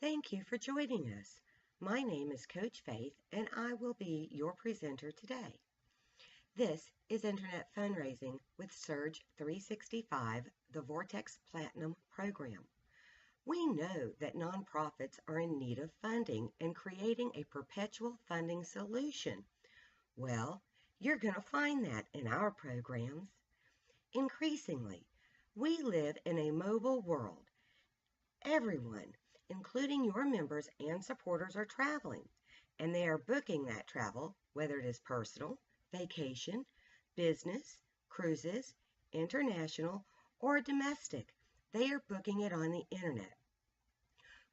Thank you for joining us. My name is Coach Faith, and I will be your presenter today. This is Internet Fundraising with Surge 365, the Vortex Platinum Program. We know that nonprofits are in need of funding and creating a perpetual funding solution. Well, you're going to find that in our programs. Increasingly, we live in a mobile world. Everyone, including your members and supporters, are traveling, and they are booking that travel, whether it is personal, vacation, business, cruises, international, or domestic. They are booking it on the internet.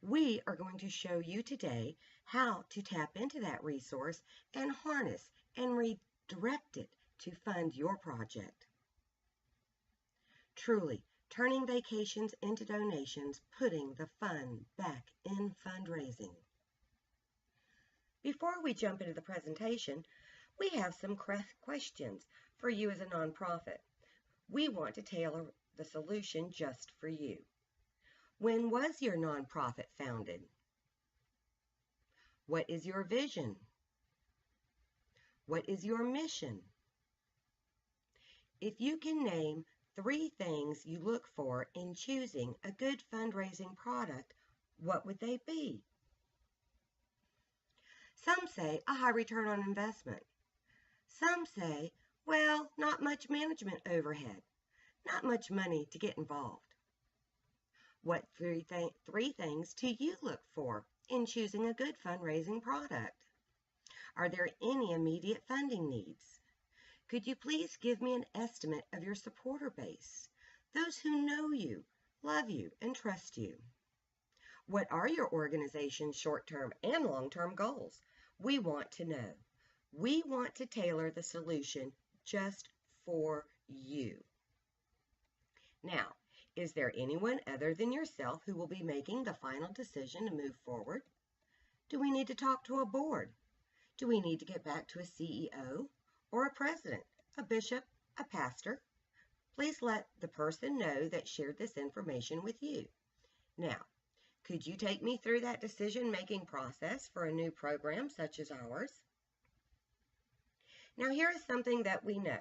We are going to show you today how to tap into that resource and harness and redirect it to fund your project. Truly, turning vacations into donations, putting the fun back in fundraising. Before we jump into the presentation, we have some questions for you as a nonprofit. We want to tailor the solution just for you. When was your nonprofit founded? What is your vision? What is your mission? If you can name 3 things you look for in choosing a good fundraising product, what would they be? Some say a high return on investment. Some say, well, not much management overhead, not much money to get involved. What 3 things do you look for in choosing a good fundraising product? Are there any immediate funding needs? Could you please give me an estimate of your supporter base, those who know you, love you, and trust you? What are your organization's short-term and long-term goals? We want to know. We want to tailor the solution just for you. Now, is there anyone other than yourself who will be making the final decision to move forward? Do we need to talk to a board? Do we need to get back to a CEO? Or a president, a bishop, a pastor? Please let the person know that shared this information with you. Now, could you take me through that decision-making process for a new program such as ours? Now, here is something that we know.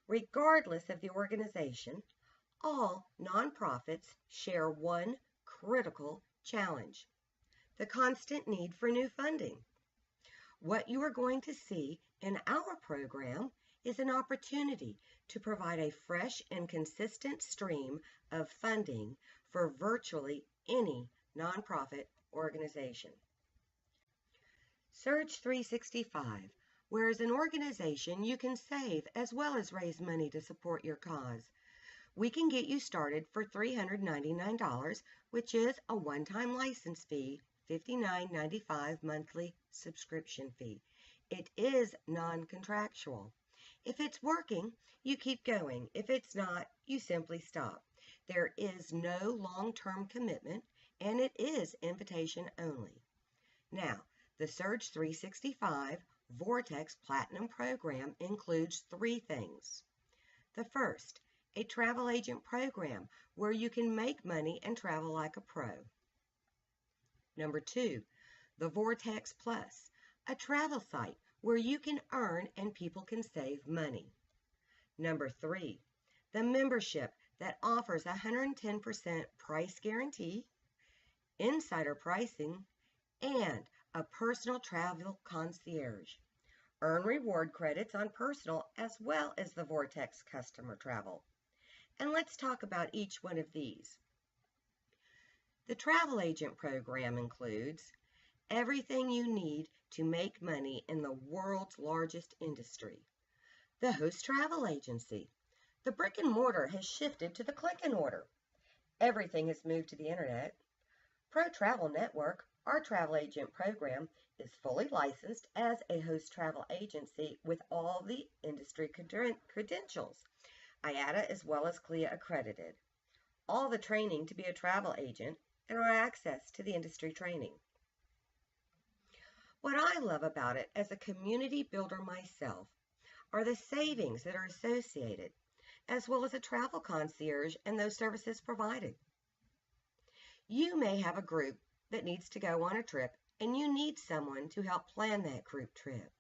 Regardless of the organization, all nonprofits share one critical challenge: the constant need for new funding. What you are going to see in our program is an opportunity to provide a fresh and consistent stream of funding for virtually any nonprofit organization. Surge 365, where as an organization you can save as well as raise money to support your cause. We can get you started for $399, which is a one-time license fee, $59.95 monthly subscription fee. It is non-contractual. If it's working, you keep going. If it's not, you simply stop. There is no long-term commitment, and it is invitation only. Now, the Surge 365 Vortex Platinum Program includes 3 things. The first, a travel agent program where you can make money and travel like a pro. Number 2, the Vortex Plus, a travel site where you can earn and people can save money. Number 3, the membership that offers 110% price guarantee, insider pricing, and a personal travel concierge. Earn reward credits on personal as well as the Vortex customer travel. And let's talk about each one of these. The travel agent program includes everything you need to make money in the world's largest industry. The host travel agency. The brick and mortar has shifted to the click and order. Everything has moved to the internet. Pro Travel Network, our travel agent program, is fully licensed as a host travel agency with all the industry credentials. IATA as well as CLIA accredited. All the training to be a travel agent and our access to the industry training. What I love about it as a community builder myself are the savings that are associated, as well as a travel concierge and those services provided. You may have a group that needs to go on a trip and you need someone to help plan that group trip.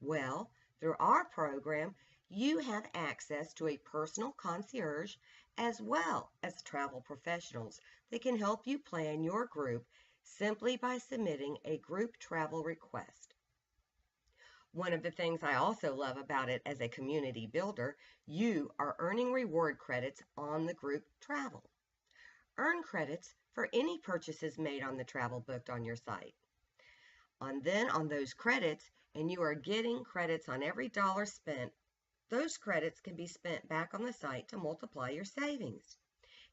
Well, through our program, you have access to a personal concierge as well as travel professionals that can help you plan your group simply by submitting a group travel request. One of the things I also love about it as a community builder, you are earning reward credits on the group travel. Earn credits for any purchases made on the travel booked on your site. Then on those credits, and you are getting credits on every dollar spent, those credits can be spent back on the site to multiply your savings.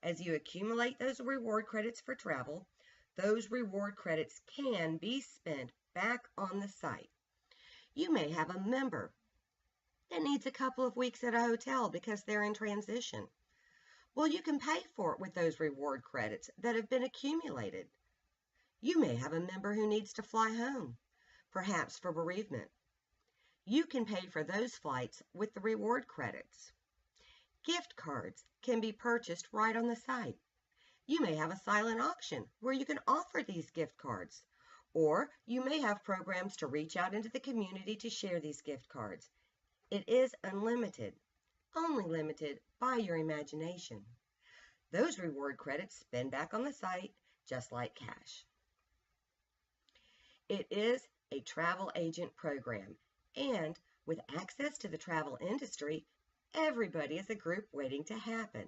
As you accumulate those reward credits for travel, those reward credits can be spent back on the site. You may have a member that needs a couple of weeks at a hotel because they're in transition. Well, you can pay for it with those reward credits that have been accumulated. You may have a member who needs to fly home, perhaps for bereavement. You can pay for those flights with the reward credits. Gift cards can be purchased right on the site. You may have a silent auction where you can offer these gift cards, or you may have programs to reach out into the community to share these gift cards. It is unlimited, only limited by your imagination. Those reward credits spin back on the site just like cash. It is a travel agent program, and with access to the travel industry, everybody is a group waiting to happen,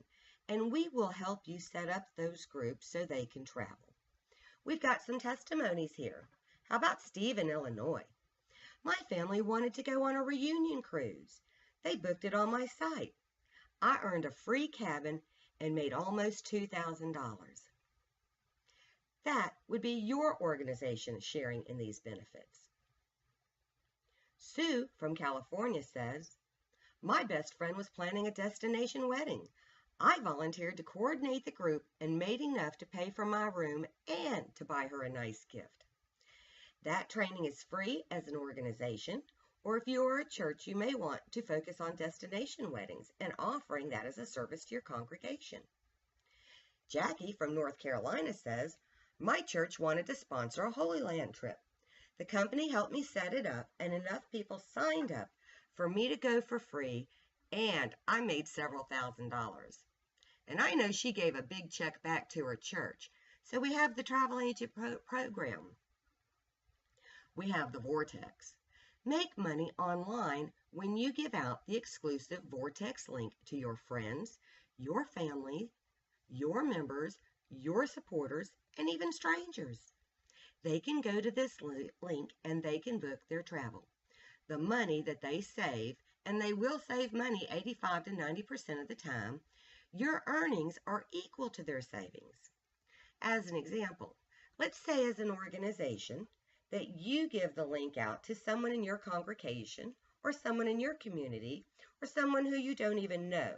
and we will help you set up those groups so they can travel. We've got some testimonies here. How about Steve in Illinois? My family wanted to go on a reunion cruise. They booked it on my site. I earned a free cabin and made almost $2,000. That would be your organization sharing in these benefits. Sue from California says, my best friend was planning a destination wedding. I volunteered to coordinate the group and made enough to pay for my room and to buy her a nice gift. That training is free as an organization, or if you are a church, you may want to focus on destination weddings and offering that as a service to your congregation. Jackie from North Carolina says, my church wanted to sponsor a Holy Land trip. The company helped me set it up, and enough people signed up for me to go for free, and I made several $1,000s. And I know she gave a big check back to her church. So we have the travel agent program. We have the Vortex. Make money online when you give out the exclusive Vortex link to your friends, your family, your members, your supporters, and even strangers. They can go to this link and they can book their travel. The money that they save, and they will save money 85 to 90% of the time, your earnings are equal to their savings. As an example, let's say as an organization that you give the link out to someone in your congregation or someone in your community or someone who you don't even know.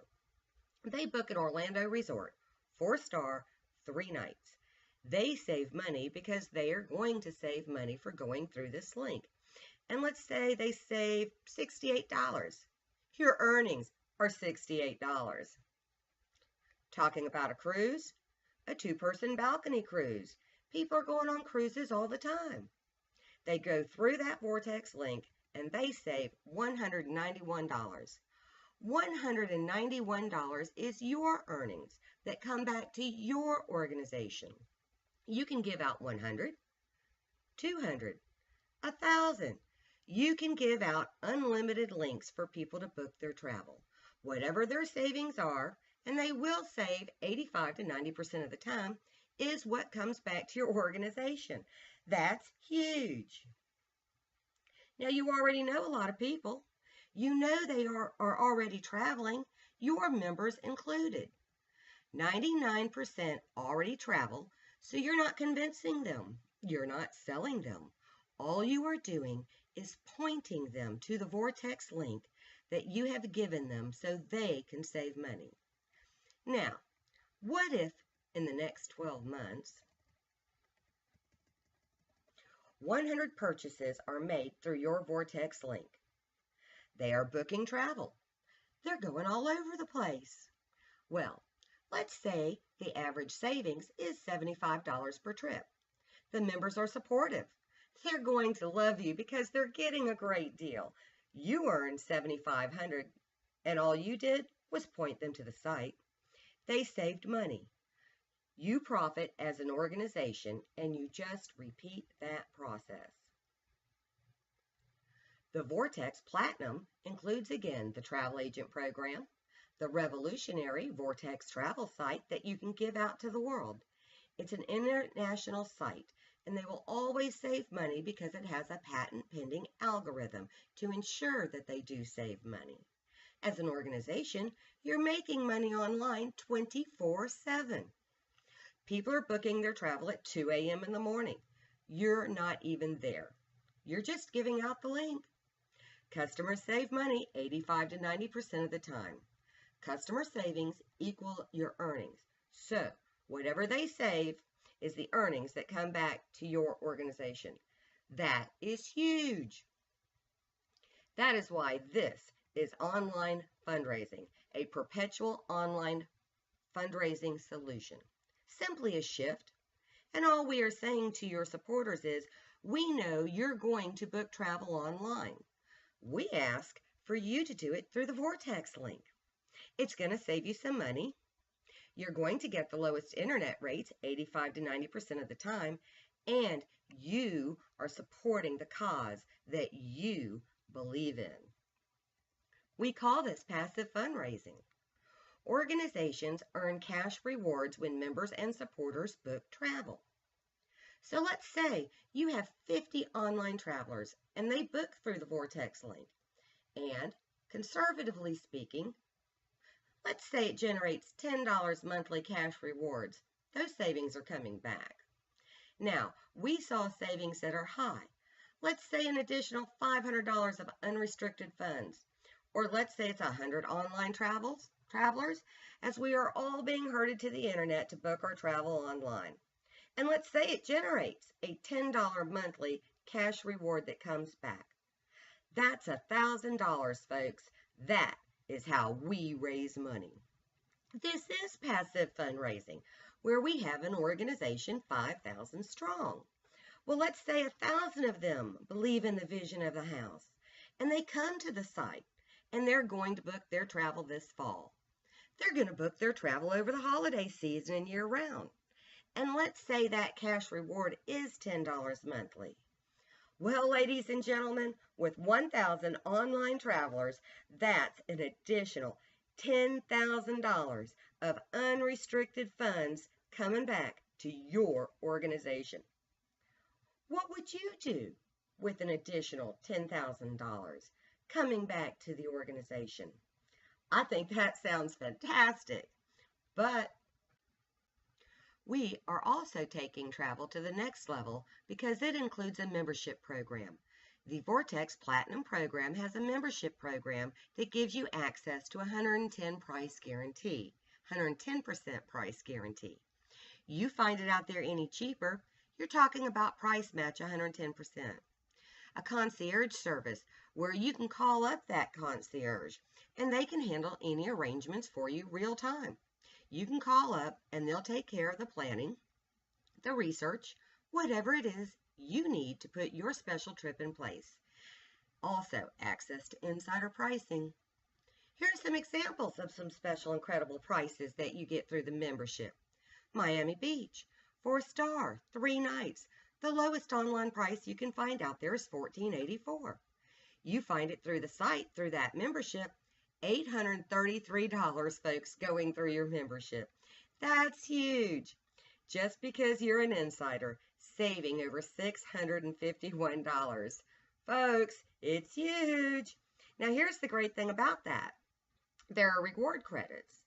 They book an Orlando resort, 4-star, 3 nights. They save money because they are going to save money for going through this link. And let's say they save $68. Your earnings are $68. Talking about a cruise, a 2-person balcony cruise. People are going on cruises all the time. They go through that Vortex link and they save $191. $191 is your earnings that come back to your organization. You can give out 100, 200, 1,000. You can give out unlimited links for people to book their travel. Whatever their savings are, and they will save 85 to 90% of the time, is what comes back to your organization. That's huge. Now, you already know a lot of people. You know they are already traveling, your members included. 99% already travel, so you're not convincing them. You're not selling them. All you are doing is pointing them to the Vortex link that you have given them so they can save money. Now, what if in the next 12 months, 100 purchases are made through your Vortex link? They are booking travel. They're going all over the place. Well, let's say the average savings is $75 per trip. The members are supportive. They're going to love you because they're getting a great deal. You earned $7,500 and all you did was point them to the site. They saved money. You profit as an organization and you just repeat that process. The Vortex Platinum includes again the travel agent program, the revolutionary Vortex travel site that you can give out to the world. It's an international site and they will always save money because it has a patent pending algorithm to ensure that they do save money. As an organization, you're making money online 24/7. People are booking their travel at 2 a.m. in the morning. You're not even there. You're just giving out the link. Customers save money 85 to 90% of the time. Customer savings equal your earnings. So whatever they save is the earnings that come back to your organization. That is huge. That is why this is online fundraising, a perpetual online fundraising solution. Simply a shift. And all we are saying to your supporters is, we know you're going to book travel online. We ask for you to do it through the Vortex link. It's going to save you some money. You're going to get the lowest internet rates 85 to 90% of the time, and you are supporting the cause that you believe in. We call this passive fundraising. Organizations earn cash rewards when members and supporters book travel. So let's say you have 50 online travelers and they book through the Vortex link. And conservatively speaking, let's say it generates $10 monthly cash rewards. Those savings are coming back. Now, we saw savings that are high. Let's say an additional $500 of unrestricted funds. Or let's say it's 100 online travelers, as we are all being herded to the internet to book our travel online. And let's say it generates a $10 monthly cash reward that comes back. That's $1,000, folks. That is how we raise money. This is passive fundraising, where we have an organization 5,000 strong. Well, let's say 1,000 of them believe in the vision of the house, and they come to the site, and they're going to book their travel this fall. They're going to book their travel over the holiday season and year-round. And let's say that cash reward is $10 monthly. Well, ladies and gentlemen, with 1,000 online travelers, that's an additional $10,000 of unrestricted funds coming back to your organization. What would you do with an additional $10,000 coming back to the organization? I think that sounds fantastic, but we are also taking travel to the next level because it includes a membership program. The Vortex Platinum Program has a membership program that gives you access to 110% price guarantee. You find it out there any cheaper, you're talking about price match 110%. A concierge service where you can call up that concierge and they can handle any arrangements for you real time. You can call up and they'll take care of the planning, the research, whatever it is you need to put your special trip in place. Also, access to insider pricing. Here's some examples of some special incredible prices that you get through the membership. Miami Beach, 4-star, 3 nights. The lowest online price you can find out there is $14.84. You find it through the site, through that membership, $833, folks, going through your membership. That's huge. Just because you're an insider, saving over $651. Folks, it's huge. Now, here's the great thing about that. There are reward credits.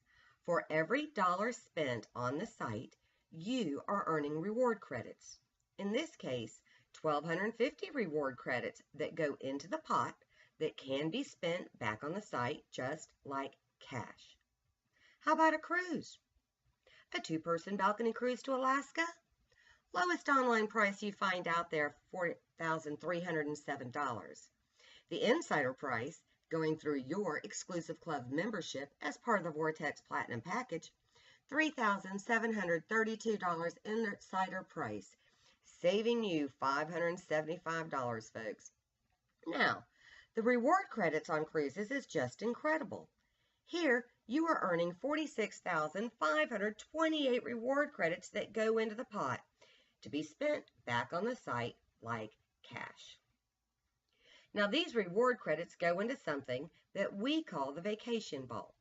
For every dollar spent on the site, you are earning reward credits. In this case, 1,250 reward credits that go into the pot that can be spent back on the site just like cash. How about a cruise? A 2-person balcony cruise to Alaska? Lowest online price you find out there, $4,307. The insider price, going through your exclusive club membership as part of the Vortex Platinum package, $3,732 insider price. saving you $575, folks. Now, the reward credits on cruises is just incredible. Here, you are earning 46,528 reward credits that go into the pot to be spent back on the site like cash. Now, these reward credits go into something that we call the vacation vault.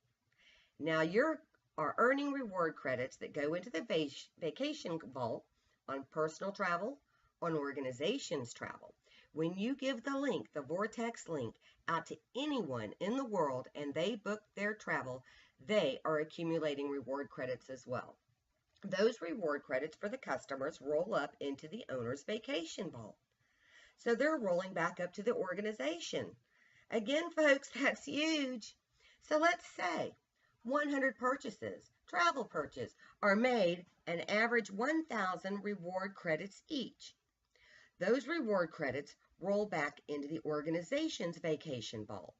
Now, you are earning reward credits that go into the vacation vault on personal travel, on organizations travel. When you give the link, the Vortex link, out to anyone in the world and they book their travel, they are accumulating reward credits as well. Those reward credits for the customers roll up into the owner's vacation vault. So they're rolling back up to the organization. Again, folks, that's huge. So let's say 100 purchases, travel purchases, are made an average 1,000 reward credits each. Those reward credits roll back into the organization's vacation vault.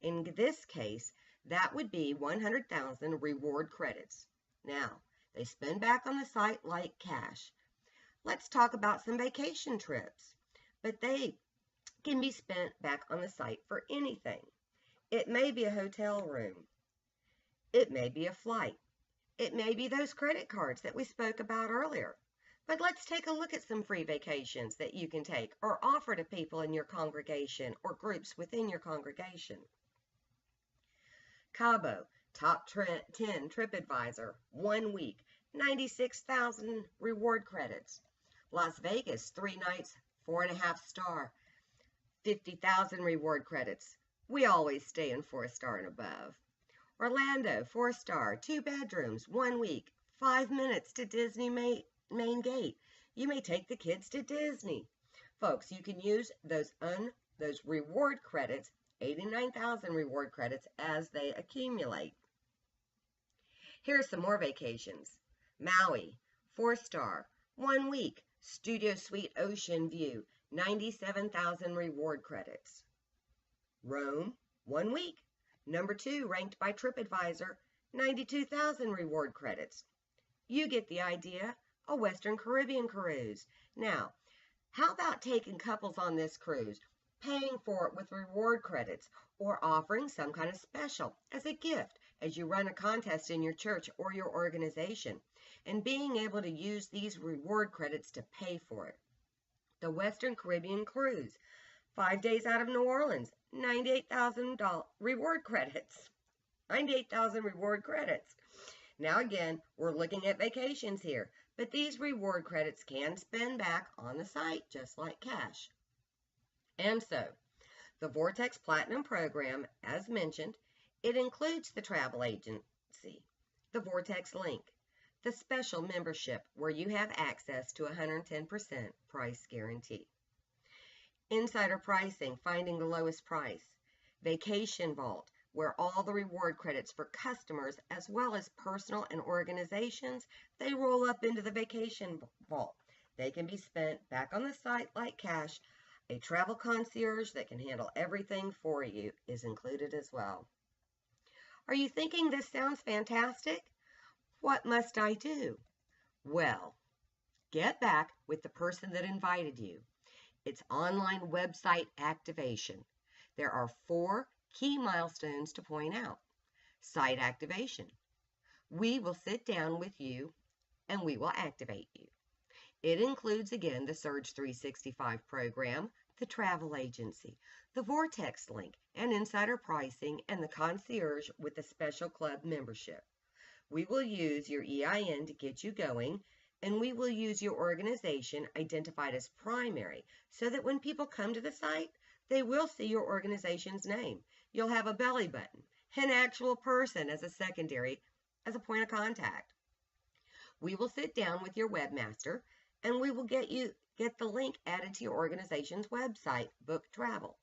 In this case, that would be 100,000 reward credits. Now, they spend back on the site like cash. Let's talk about some vacation trips, but they can be spent back on the site for anything. It may be a hotel room. It may be a flight. It may be those credit cards that we spoke about earlier. But let's take a look at some free vacations that you can take or offer to people in your congregation or groups within your congregation. Cabo, top 10 TripAdvisor, 1 week, 96,000 reward credits. Las Vegas, 3 nights, 4.5 star, 50,000 reward credits. We always stay in 4-star and above. Orlando, 4-star, 2 bedrooms, 1 week, 5 minutes to Disney main gate. You may take the kids to Disney. Folks, you can use those reward credits, 89,000 reward credits, as they accumulate. Here's some more vacations. Maui, 4-star, 1 week, studio suite ocean view, 97,000 reward credits. Rome, 1 week, number 2 ranked by TripAdvisor, 92,000 reward credits. You get the idea. A Western Caribbean cruise. Now, how about taking couples on this cruise, paying for it with reward credits, or offering some kind of special as a gift as you run a contest in your church or your organization, and being able to use these reward credits to pay for it. The Western Caribbean cruise, 5 days out of New Orleans, $98,000 reward credits. 98,000 reward credits. Now again, we're looking at vacations here, but these reward credits can spend back on the site just like cash. And so, the Vortex Platinum Program, as mentioned, it includes the travel agency, the Vortex link, the special membership where you have access to 110% price guarantee, insider pricing, finding the lowest price, vacation vault, where all the reward credits for customers as well as personal and organizations, they roll up into the vacation vault. They can be spent back on the site like cash. A travel concierge that can handle everything for you is included as well. Are you thinking this sounds fantastic? What must I do? Well, get back with the person that invited you. It's online website activation. There are 4 key milestones to point out. Site activation. We will sit down with you and we will activate you. It includes again the Surge 365 program, the travel agency, the Vortex link, and insider pricing, and the concierge with the special club membership. We will use your EIN to get you going, and we will use your organization identified as primary so that when people come to the site, they will see your organization's name. You'll have a belly button, an actual person as a secondary, as a point of contact. We will sit down with your webmaster and we will get the link added to your organization's website, Book Travel.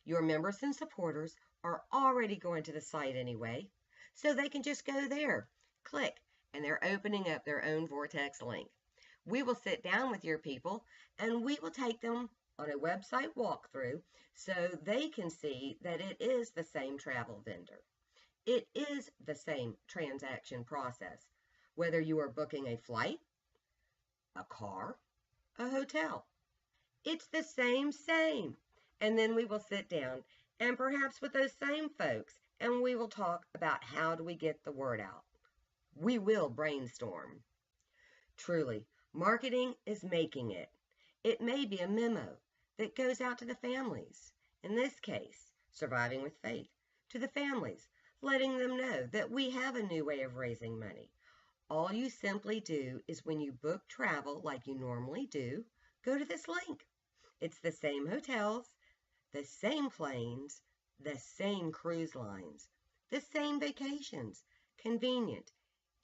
Your members and supporters are already going to the site anyway, so they can just go there, click, and they're opening up their own Vortex link. We will sit down with your people and we will take them on a website walkthrough so they can see that it is the same travel vendor. It is the same transaction process, whether you are booking a flight, a car, a hotel. It's the same. And then we will sit down and perhaps with those same folks and we will talk about how do we get the word out. We will brainstorm. Truly, marketing is making it. It may be a memo that goes out to the families. In this case, Surviving with Faith, to the families, letting them know that we have a new way of raising money. All you simply do is when you book travel like you normally do, go to this link. It's the same hotels, the same planes, the same cruise lines, the same vacations, convenient,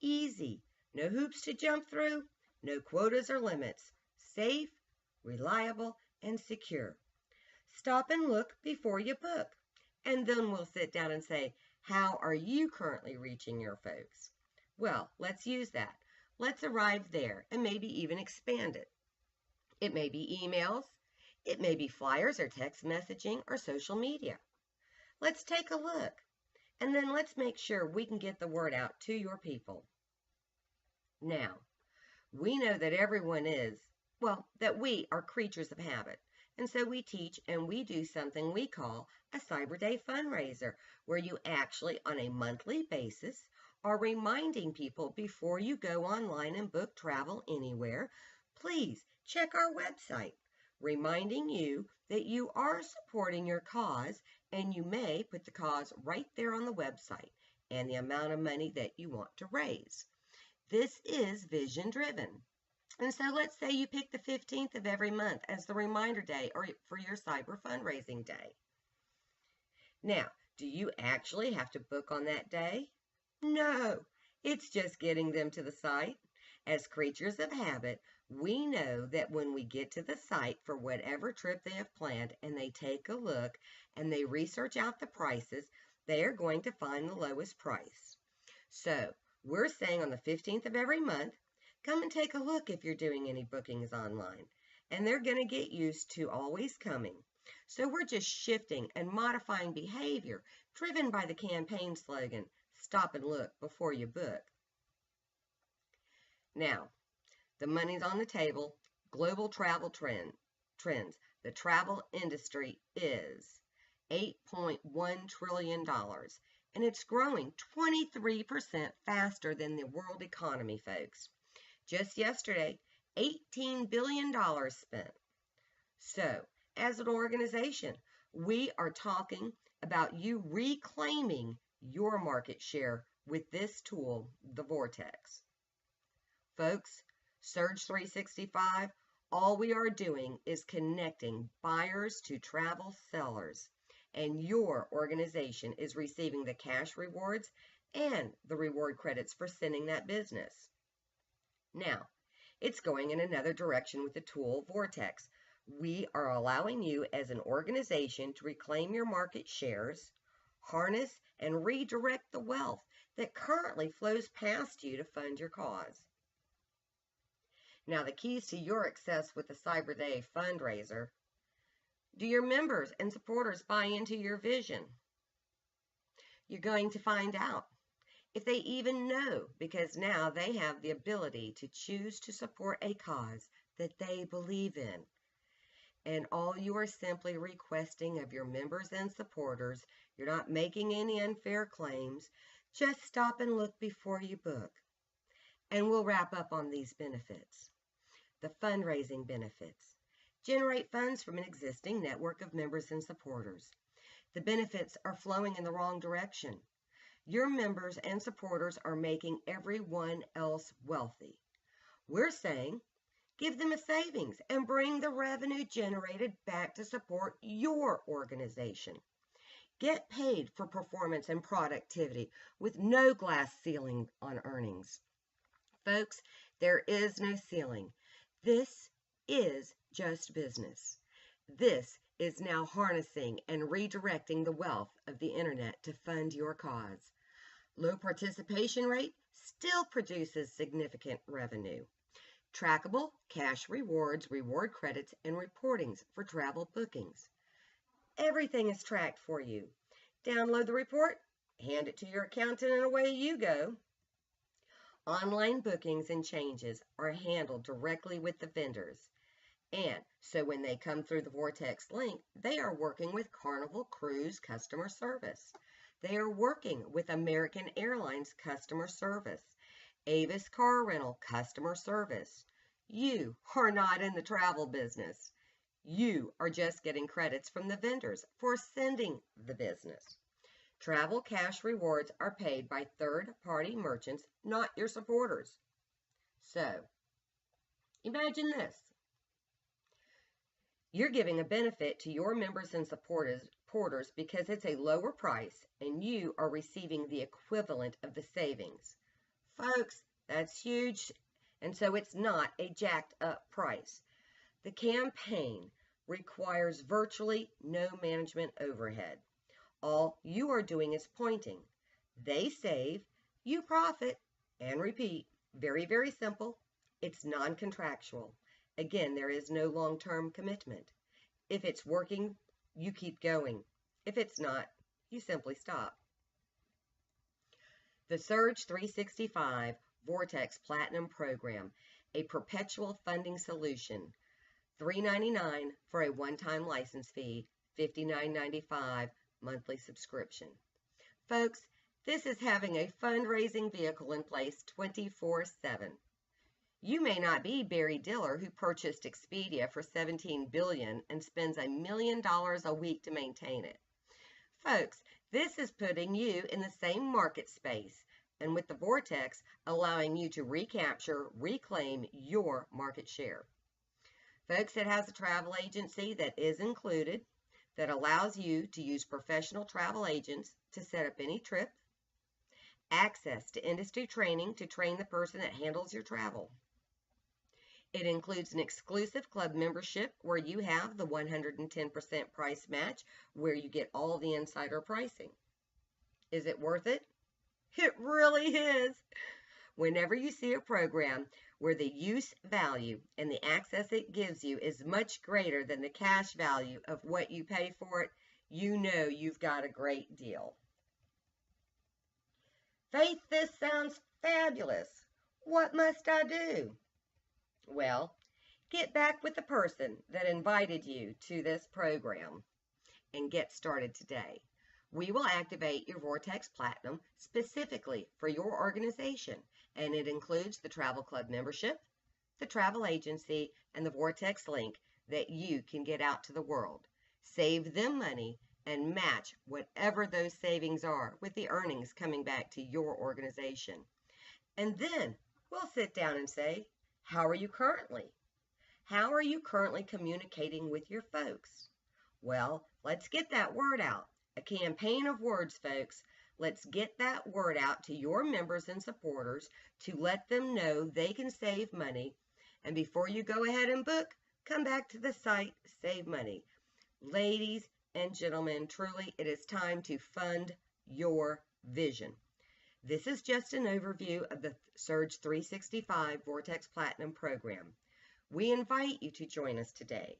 easy, no hoops to jump through, no quotas or limits, safe, reliable, and secure. Stop and look before you book, and then we'll sit down and say, how are you currently reaching your folks? Well, let's use that. Let's arrive there and maybe even expand it. It may be emails, it may be flyers or text messaging or social media. Let's take a look, and then let's make sure we can get the word out to your people. Now, we know that everyone is, that we are creatures of habit. And so we teach and we do something we call a Cyber Day fundraiser, where you actually, on a monthly basis, are reminding people before you go online and book travel anywhere, please check our website, reminding you that you are supporting your cause, and you may put the cause right there on the website and the amount of money that you want to raise. This is vision driven. And so let's say you pick the 15th of every month as the reminder day or for your cyber fundraising day. Now, do you actually have to book on that day? No, it's just getting them to the site. As creatures of habit, we know that when we get to the site for whatever trip they have planned and they take a look and they research out the prices, they are going to find the lowest price. So we're saying on the 15th of every month, come and take a look if you're doing any bookings online. And they're going to get used to always coming. So we're just shifting and modifying behavior driven by the campaign slogan, stop and look before you book. Now, the money's on the table. Global travel trends. The travel industry is $8.1 trillion, and it's growing 23% faster than the world economy, folks. Just yesterday, $18 billion spent. So, as an organization, we are talking about you reclaiming your market share with this tool, the Vortex. Folks, Surge 365, all we are doing is connecting buyers to travel sellers, and your organization is receiving the cash rewards and the reward credits for sending that business. Now, it's going in another direction with the tool Vortex. We are allowing you as an organization to reclaim your market shares, harness and redirect the wealth that currently flows past you to fund your cause. Now, the keys to your success with the Cyber Day fundraiser: do your members and supporters buy into your vision? You're going to find out if they even know, because now they have the ability to choose to support a cause that they believe in. And all you are simply requesting of your members and supporters, you're not making any unfair claims, just stop and look before you book. And we'll wrap up on these benefits. The fundraising benefits: generate funds from an existing network of members and supporters. The benefits are flowing in the wrong direction. Your members and supporters are making everyone else wealthy. We're saying, give them a savings and bring the revenue generated back to support your organization. Get paid for performance and productivity with no glass ceiling on earnings. Folks, there is no ceiling. This is just business. This is now harnessing and redirecting the wealth of the internet to fund your cause. Low participation rate still produces significant revenue. Trackable cash rewards, reward credits, and reportings for travel bookings. Everything is tracked for you. Download the report, hand it to your accountant, and away you go. Online bookings and changes are handled directly with the vendors. And so when they come through the Vortex link, they are working with Carnival Cruise customer service. They are working with American Airlines customer service, Avis Car Rental customer service. You are not in the travel business. You are just getting credits from the vendors for sending the business. Travel cash rewards are paid by third-party merchants, not your supporters. So, imagine this. You're giving a benefit to your members and supporters because it's a lower price and you are receiving the equivalent of the savings. Folks, that's huge, and so it's not a jacked up price. The campaign requires virtually no management overhead. All you are doing is pointing. They save, you profit, and repeat. Very, very simple. It's non-contractual. Again, there is no long-term commitment. If it's working, you keep going. If it's not, you simply stop. The Surge 365 Vortex Platinum Program, a perpetual funding solution. $3.99 for a one-time license fee, $59.95 monthly subscription. Folks, this is having a fundraising vehicle in place 24/7. You may not be Barry Diller, who purchased Expedia for $17 billion and spends $1 million a week to maintain it. Folks, this is putting you in the same market space, and with the Vortex, allowing you to reclaim your market share. Folks, it has a travel agency that is included that allows you to use professional travel agents to set up any trip, access to industry training to train the person that handles your travel. It includes an exclusive club membership where you have the 110% price match, where you get all the insider pricing. Is it worth it? It really is. Whenever you see a program where the use value and the access it gives you is much greater than the cash value of what you pay for it, you know you've got a great deal. Faith, this sounds fabulous. What must I do? Well, get back with the person that invited you to this program and get started today. We will activate your Vortex Platinum specifically for your organization, and it includes the travel club membership, the travel agency, and the Vortex link that you can get out to the world. Save them money and match whatever those savings are with the earnings coming back to your organization. And then we'll sit down and say, how are you currently? How are you currently communicating with your folks? Well, let's get that word out. A campaign of words, folks. Let's get that word out to your members and supporters to let them know they can save money. And before you go ahead and book, come back to the site, save money. Ladies and gentlemen, truly, it is time to fund your vision. This is just an overview of the Surge 365 Vortex Platinum Program. We invite you to join us today.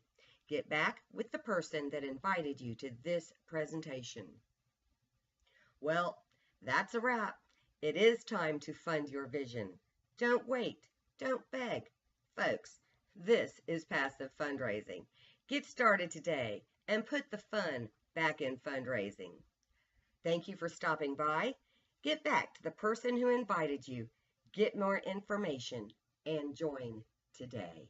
Get back with the person that invited you to this presentation. Well, that's a wrap. It is time to fund your vision. Don't wait. Don't beg. Folks, this is passive fundraising. Get started today and put the fun back in fundraising. Thank you for stopping by. Get back to the person who invited you. Get more information and join today.